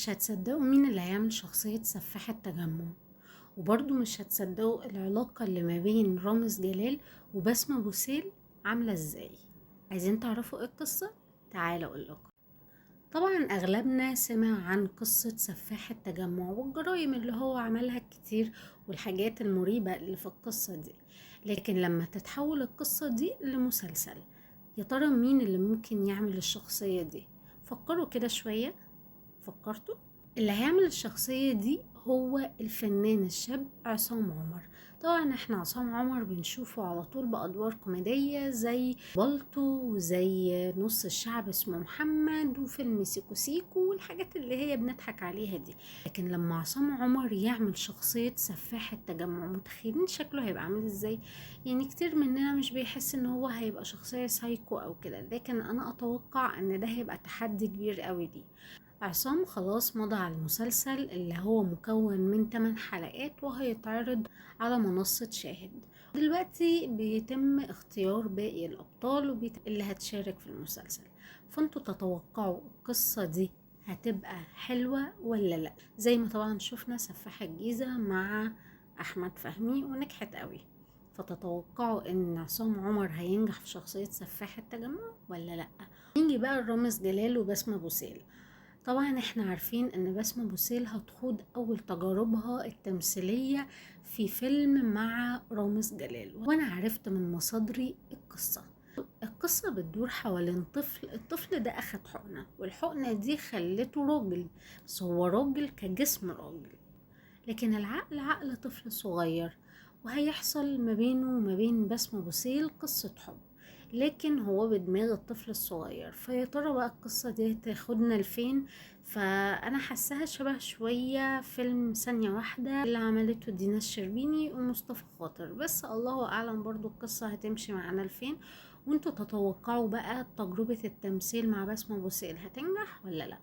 مش هتصدقوا مين اللي هيعمل شخصية سفاح التجمع. وبرضه مش هتصدقوا العلاقة اللي ما بين رامز جلال وبسمة بوسيل عاملة ازاي. عايزين تعرفوا ايه القصة؟ تعالوا اقولكم. طبعا اغلبنا سمع عن قصة سفاح التجمع والجرائم اللي هو عملها كتير والحاجات المريبة اللي في القصة دي، لكن لما تتحول القصة دي لمسلسل، يا ترى مين اللي ممكن يعمل الشخصية دي؟ فكروا كده شوية. فكرتوا؟ اللي هيعمل الشخصية دي هو الفنان الشاب عصام عمر. طبعا احنا عصام عمر بنشوفه على طول بأدوار كوميدية زي بالطو وزي نص الشعب اسمه محمد وفيلم سيكو سيكو والحاجات اللي هي بنضحك عليها دي. لكن لما عصام عمر يعمل شخصية سفاح التجمع، متخيلين شكله هيبقى عامل ازاي؟ يعني كتير مننا مش بيحس ان هو هيبقى شخصية سايكو او كده، لكن انا اتوقع ان ده هيبقى تحدي كبير قوي ليه. عصام خلاص مضى على المسلسل اللي هو مكون من 8 حلقات وهيتعرض على منصة شاهد. دلوقتي بيتم اختيار باقي الأبطال اللي هتشارك في المسلسل. فانتوا تتوقعوا القصة دي هتبقى حلوة ولا لا؟ زي ما طبعا شفنا سفاح الجيزة مع أحمد فهمي ونجحت قوي. فتتوقعوا ان عصام عمر هينجح في شخصية سفاح التجمع ولا لا؟ نيجي بقى لرامز جلال وبسمة بوسيل. طبعا احنا عارفين ان بسمة بوسيل هتخوض اول تجاربها التمثيلية في فيلم مع رامز جلال، وانا عرفت من مصادري القصة بتدور حوالين الطفل ده اخد حقنة، والحقنة دي خلته راجل، بس هو راجل كجسم راجل، لكن العقل عقل طفل صغير. وهيحصل ما بينه وما بين بسمة بوسيل قصة حب، لكن هو بدماغ الطفل الصغير. فيا ترى بقى القصة دي تاخدنا لفين؟ فأنا حاساها شبه شوية فيلم ثانية واحدة اللي عملته دينا الشربيني ومصطفى خاطر، بس الله أعلم برضو القصة هتمشي معانا لفين. وانتوا تتوقعوا بقى تجربة التمثيل مع بسمة بوسيل هتنجح ولا لأ؟